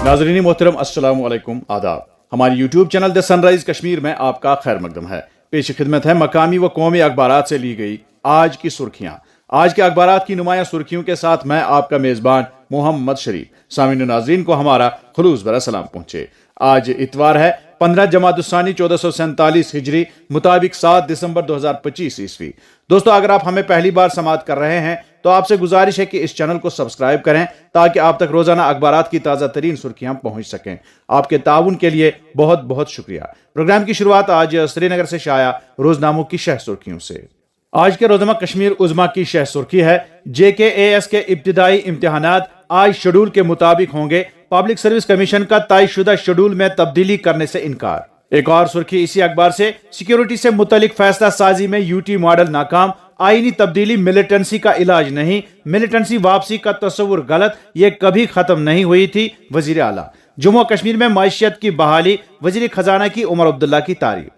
नाजरीन मोहतरम अस्सलाम वालेकुम आदाब। हमारी YouTube channel the sunrise Kashmir में आपका खैर मकदम है। पेश खिदमत है मकामी व कौमी अखबारात से ली गई आज की सुर्खियां। आज के अखबारात की नुमाया सुर्खियों के साथ मैं आपका मेज़बान मोहम्मद शरीफ। सामीन नाजरीन को हमारा खुलूस भरा सलाम पहुंचे। आज इतवार है 15 जमादुस्सानी 1447 हिजरी मुताबिक 7 दिसंबर 2025 ईस्वी। दोस्तों, अगर आप हमें पहली बार समाअत कर रहे हैं तो आपसे गुजारिश है कि इस चैनल को सब्सक्राइब करें ताकि आप तक रोजाना अखबारात की ताज़ा तरीन सुर्खियां पहुंच सकें। आपके ताउन के लिए बहुत बहुत शुक्रिया। प्रोग्राम की शुरुआत आज श्रीनगर से शाया रोजनामों की शह सुर्खियों से। आज के रोजनामा कश्मीर उज़्मा की शह सुर्खी है, JKAS के इब्तिदाई इम्तिहानात आज शेड्यूल के मुताबिक होंगे। पब्लिक सर्विस कमीशन का तयशुदा शेड्यूल में तब्दीली करने से इनकार। एक और सुर्खी इसी अखबार से, सिक्योरिटी से मुतलिक फैसला साजी में UT मॉडल नाकाम, आईनी तब्दीली मिलिटेंसी का इलाज नहीं, मिलिटेंसी वापसी का तस्वुर गलत, ये कभी खत्म नहीं हुई थी, वजीर आला। जम्मू कश्मीर में मईशत की बहाली, वजीर खजाना की उमर अब्दुल्ला की तारीफ।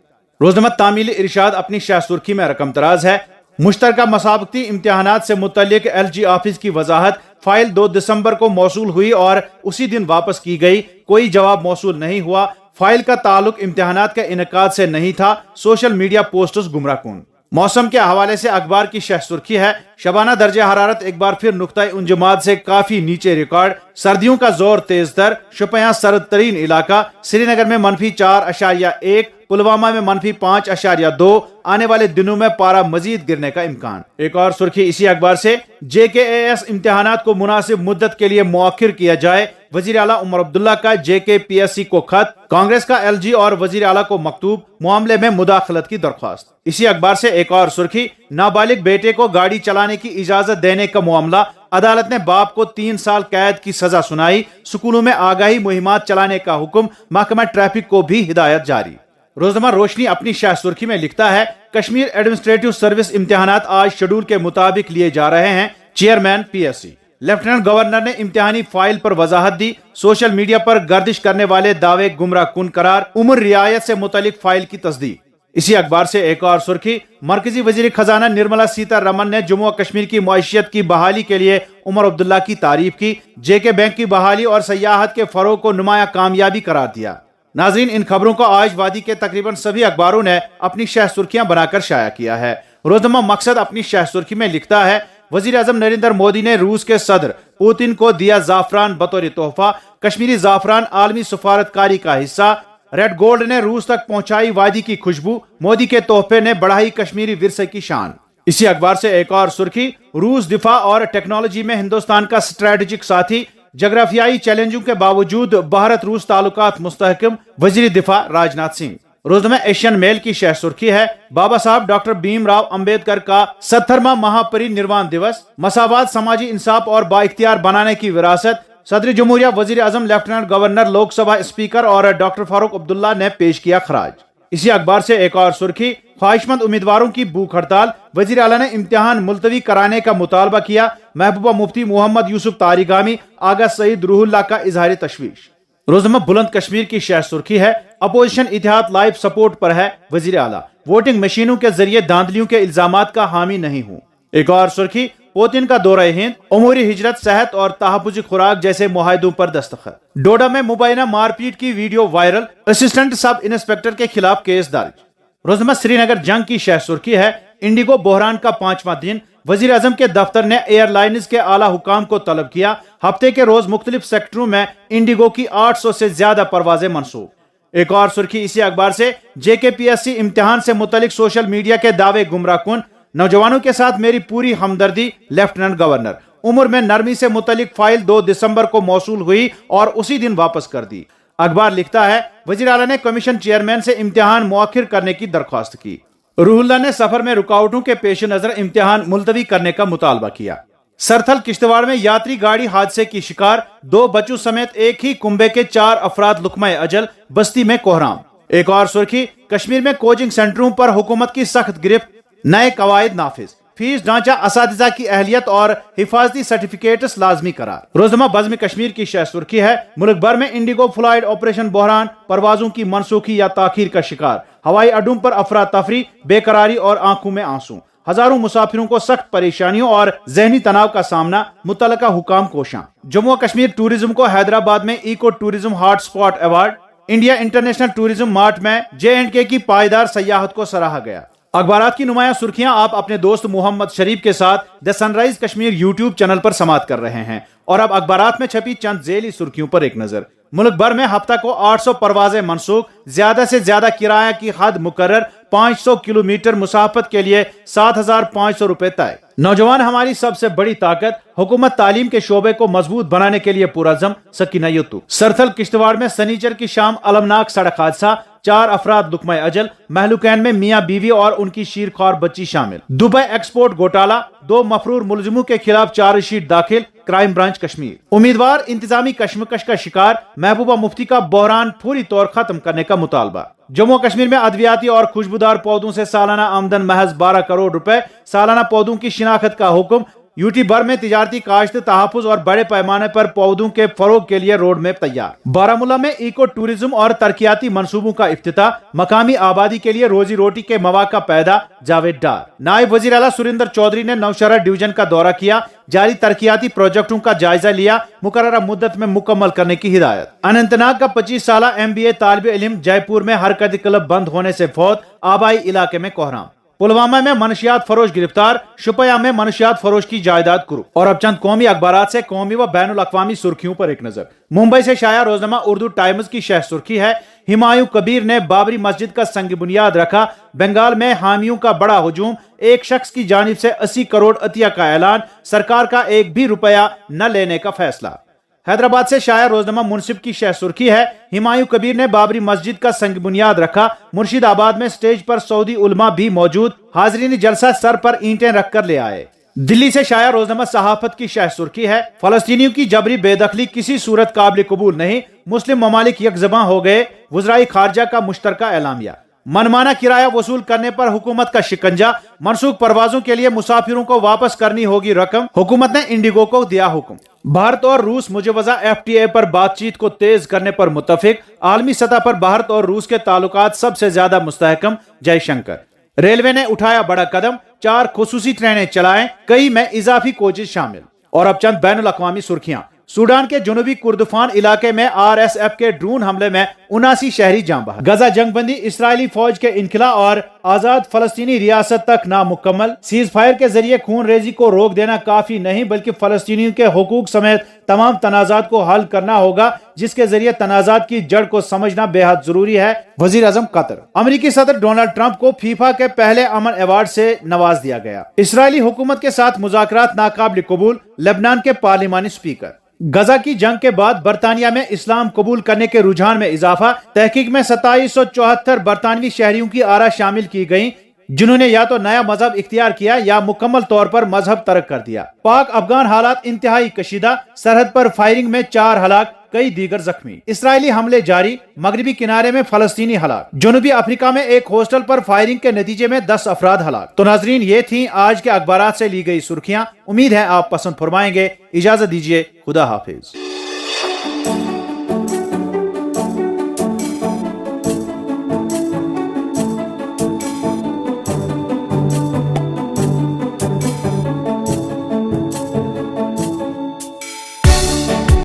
रोजनामा तामील इरशाद अपनी शाह सुर्खी में रकम तराज है, मुश्तरका मसाबकती इम्तिहानात से मुतल्लिक LG ऑफिस की वजाहत, फाइल 2 दिसंबर को मौसूल हुई और उसी दिन वापस की गई, कोई जवाब मौसूल नहीं हुआ। फाइल का ताल्लुक इम्तिहानात के इनकाद से नहीं था, सोशल मीडिया पोस्टर्स गुमराहकुन। मौसम के हवाले से अखबार की शह सुर्खी है, शबाना दर्जा हरारत एक बार फिर नुक्ता उंजमात से काफी नीचे रिकॉर्ड, सर्दियों का जोर तेज तर, शुपियां सर्द तरीन इलाका, श्रीनगर में -4.1, पुलवामा में -5.2, आने वाले दिनों में पारा मजीद गिरने का इम्कान। एक और सुर्खी इसी अखबार से, JKAS इम्तिहानात को मुनासिब मुद्दत के लिए मुअक्खिर किया जाए, वजीर आला उमर अब्दुल्ला का JKPSC को खत, कांग्रेस का LG और वजीर आला को मकतूब, मामले में मुदाखलत की दरख्वास्त। इसी अखबार से एक और सुर्खी, नाबालिग बेटे को गाड़ी चलाने की इजाजत देने का मामला, अदालत ने बाप को 3 साल कैद की सजा सुनाई, स्कूलों में आगाही मुहिमात चलाने का हुक्म, महकमा ट्रैफिक को भी हिदायत जारी। रोजनामा रोशनी अपनी शाह सुर्खी में लिखता है, कश्मीर एडमिनिस्ट्रेटिव सर्विस इम्तिहानात आज शेड्यूल के मुताबिक लिए जा रहे हैं, चेयरमैन PSC। लेफ्टिनेंट गवर्नर ने इम्तिहानी फाइल पर वजाहत दी, सोशल मीडिया पर गर्दिश करने वाले दावे गुमराह कुन करार, उम्र रियायत से मुतलिक फाइल की तस्दीक। इसी अखबार से एक और सुर्खी, मरकजी वजीर खजाना निर्मला सीतारमन ने जम्मू और कश्मीर की मईशत की बहाली के लिए उमर अब्दुल्ला की तारीफ की, JK बैंक की बहाली और सयाहत के फरोग को नुमाया कामयाबी करार दिया। नाजरीन, इन खबरों को आज वादी के तकरीबन सभी अखबारों ने अपनी शह सुर्खियां बनाकर शाया किया है। रोजनामा मकसद अपनी शह सुर्खी में लिखता है, वजीर आजम नरेंद्र मोदी ने रूस के सदर पुतिन को दिया जाफरान बतौर तोहफा, कश्मीरी जाफरान आलमी सफारतकारी का हिस्सा, रेड गोल्ड ने रूस तक पहुंचाई वादी की खुशबू, मोदी के तोहफे ने बढ़ाई कश्मीरी विरसे की शान। इसी अखबार से एक और सुर्खी, रूस दिफा और टेक्नोलॉजी में हिंदुस्तान का स्ट्रेटेजिक साथी, जगराफियाई चैलेंजों के बावजूद भारत रूस ताल्लुकात मुस्तहकम, वजीर दिफा राजनाथ सिंह। रोजनामा एशियन मेल की शह सुर्खी है, बाबा साहब डॉक्टर भीमराव अंबेडकर का 70वां महापरिनिर्वाण दिवस, मसावात, समाजी इंसाफ और बाइख्तियार बनाने की विरासत, सदर जमहूरिया, वजीर आजम, लेफ्टिनेंट गवर्नर, लोकसभा स्पीकर और डॉक्टर फारूक अब्दुल्ला ने पेश किया खराज। इसी अखबार से एक और सुर्खी, ख्वाहिशमंद उम्मीदवारों की भूख हड़ताल, वजीर आला ने इम्तिहान मुलतवी कराने का मुतालबा किया, महबूबा मुफ्ती मोहम्मद यूसुफ तारिगामी, आगा सईद रूहुल्लाह का इजहार तशवीश। रोजनामा बुलंद कश्मीर की शह सुर्खी है, अपोजिशन इतिहाद लाइव सपोर्ट पर है, वजीर आला, वोटिंग मशीनों के जरिए धांधलियों के इल्जामात का हामी नहीं हूँ। एक और सुर्खी, पुतिन का दौरा हिंद, उमूरी हिजरत, सेहत और तहफ़्फ़ुज़ी खुराक जैसे मुआहिदों पर दस्तखत। डोडा में मुबैना मारपीट की video viral, assistant sub inspector के खिलाफ केस दर्ज। रोजनामा श्रीनगर जंग की शह सुर्खी है, इंडिगो बहरान का 5वां दिन, वजीर आजम के दफ्तर ने एयरलाइंस के आला हुकाम को तलब किया, हफ्ते के रोज मुख्तलिफ सेक्टरों में इंडिगो की 800 से ज्यादा परवाजें मनसूख। एक और सुर्खी इसी अखबार से, JKPSC इम्तिहान से मुतलिक सोशल मीडिया के दावे गुमराह कुन, नौजवानों के साथ मेरी पूरी हमदर्दी, लेफ्टिनेंट गवर्नर। उम्र में नरमी से मुतलिक फाइल 2 दिसंबर को मौसूल हुई और उसी दिन वापस कर दी। अखबार लिखता है, वजीर आला ने कमीशन चेयरमैन से इम्तिहान मुअक्खिर करने की दरख्वास्त की। रूहुल्लाह ने सफर में रुकावटों के पेश नजर इम्तिहान मुलतवी करने का मुतालबा किया। सरथल किश्तवाड़ में यात्री गाड़ी हादसे की शिकार, 2 बच्चों समेत एक ही कुंबे के 4 अफराद लुकमाए अजल, बस्ती में कोहराम। एक और सुर्खी, कश्मीर में कोचिंग सेंटरों पर हुकूमत की सख्त गिरफ्त, नए कवायद नाफिज, फीस ढांचा, असातिज़ा की अहलियत और हिफाजती सर्टिफिकेट्स लाजमी करार। रोजनामा बज़्म कश्मीर की शह सुर्खी है, मुल्क भर में इंडिगो फ्लाइट ऑपरेशन बहरान, परवाजों की मनसूखी या ताखीर का शिकार, हवाई अड्डों पर अफरा तफरी, बेकरारी और आंखों में आंसू। हजारों मुसाफिरों को सख्त परेशानियों और जहनी तनाव का सामना, मुतल्लिका हुकाम कोशां। जम्मू कश्मीर टूरिज्म को हैदराबाद में eco tourism hot spot award, India international tourism mart में J&K की पायदार सयाहत को सराहा गया। अखबारात की नुमाया सुर्खियां आप अपने दोस्त मोहम्मद शरीफ के साथ the sunrise Kashmir YouTube channel पर समाअत कर रहे हैं। और अब अखबारात में छपी चंद झेली सुर्खियों पर एक नजर। मुल्क भर में हफ्ता को 800 परवाजें मनसूख, ज्यादा से ज्यादा किराया की हद मुकर्रर, 500 किलोमीटर मुसाफत के लिए 7,500 रुपए तय। नौजवान हमारी सबसे बड़ी ताकत, हुकूमत तालीम के शोबे को मजबूत बनाने के लिए पुरअज़्म, सकीना यत्तू। सरथल किश्तवाड़ में सनीचर की शाम अलमनाक सड़क हादसा, 4 अफराद लुकमा अजल, महलुकैन में मियां बीवी और उनकी शीरख्वार बच्ची शामिल। दुबई एक्सपोर्ट घोटाला, 2 मफरूर मुलजिमों के खिलाफ चार्जशीट दाखिल, क्राइम ब्रांच कश्मीर। उम्मीदवार इंतजामी कशमकश का शिकार, महबूबा मुफ्ती का बहरान पूरी तौर खत्म करने का मुतालबा। जम्मू कश्मीर में अद्वियाती और खुशबूदार पौधों से सालाना आमदन महज 12 करोड़ रुपए, सालाना पौधों की शिनाख्त का हुक्म। यूटी भर में तिजारती काश्त, तहफ्फुज और बड़े पैमाने पर पौधों के फरोग के लिए रोड मैप तैयार। बारामूला में इको टूरिज्म और तरक्याती मंसूबों का इफ्तिताह, मकामी आबादी के लिए रोजी रोटी के मौका पैदा, जावेद डार। नायब वजीर आला सुरेंद्र चौधरी ने नौशहरा डिवीजन का दौरा किया, जारी तरक्याती प्रोजेक्टों का जायजा लिया, मुकर्ररा मुद्दत में मुकम्मल करने की हिदायत। अनंतनाग का 25 साला MBA तालिब इल्म जयपुर में हरकत क्लब बंद होने से फौत, आबाई इलाके में कोहराम। पुलवामा में मनशियात फरोश गिरफ्तार, शुपया में मनशियात फरोश की जायदाद कुर्ब। और अब चंद कौमी अखबारात से कौमी व बैनुल अक़वामी सुर्खियों पर एक नजर। मुंबई से शाया रोजनामा उर्दू टाइम्स की शह सुर्खी है, हुमायूं कबीर ने बाबरी मस्जिद का संग बुनियाद रखा, बंगाल में हामियों का बड़ा हुजूम, एक शख्स की जानिब से 80 करोड़ अतिया का ऐलान, सरकार का 1 भी रुपया न लेने का फैसला। हैदराबाद से शाया रोजनामा मुनसिफ की शह सुर्खी है, हुमायूं कबीर ने बाबरी मस्जिद का संग बुनियाद रखा, मुर्शिदाबाद में स्टेज पर सऊदी उलमा भी मौजूद, हाजरीन जलसा सर पर ईंटें रखकर ले आए। दिल्ली से शाया रोजनामा सहाफत की शह सुर्खी है, फलस्तीनियों की जबरी बेदखली किसी सूरत काबिल कबूल नहीं, मुस्लिम ममालिक यकजबां हो गए, वज़राए खारजा का मुश्तरका एलामिया। मनमाना किराया वसूल करने पर हुकूमत का शिकंजा, मनसूख परवाजों के लिए मुसाफिरों को वापस करनी होगी रकम, हुकूमत ने इंडिगो को दिया हुक्म। भारत और रूस मुजवजा FTA पर बातचीत को तेज करने पर मुत्तफिक, आलमी सतह पर भारत और रूस के ताल्लुकात सबसे ज्यादा मुस्तहकम, जयशंकर। रेलवे ने उठाया बड़ा कदम, 4 खुसूसी ट्रेनें चलाएं, कई में इजाफी कोचेज शामिल। और अब चंद बैनुल अक़वामी सुर्खियां। सूडान के जुनूबी कुर्दफान इलाके में RSF के ड्रोन हमले में 79 शहरी जान बहक। गजा जंगबंदी, इसराइली फौज के इनखला और आजाद फलस्तीनी रियासत तक नामुकम्मल। सीज फायर के जरिए खून रेजी को रोक देना काफी नहीं, बल्कि फलस्तीनियों के हुकूक समेत तमाम तनाजात को हल करना होगा, जिसके जरिए तनाजात की जड़ को समझना बेहद जरूरी है। वजीर आजम कतर। अमेरिकी सदर डोनाल्ड ट्रंप को फीफा के पहले अमन अवार्ड से नवाज दिया गया। इसराइली हुकूमत के साथ मुज़ाकरात नाकाबिल कबूल, लेबनान के पार्लिमानी स्पीकर। गजा की जंग के बाद बरतानिया में इस्लाम कबूल करने के रुझान में इजाफा, तहकीक में 2774 बरतानवी शहरियों की आरा शामिल की गयी, जिन्होंने या तो नया मजहब इख्तियार किया या मुकम्मल तौर पर मजहब तर्क कर दिया। पाक अफगान हालात इंतहाई कशीदा, सरहद पर फायरिंग में 4 हलाक, कई दीगर जख्मी। इसराइली हमले जारी, मगरबी किनारे में फलस्तीनी हलाक। जनूबी अफ्रीका में एक हॉस्टल पर फायरिंग के नतीजे में 10 अफराद हलाक। तो नाजरीन, ये थी आज के अखबारात से ली गई सुर्खियां। उम्मीद है आप पसंद फरमाएंगे। इजाजत दीजिए, खुदा हाफिज।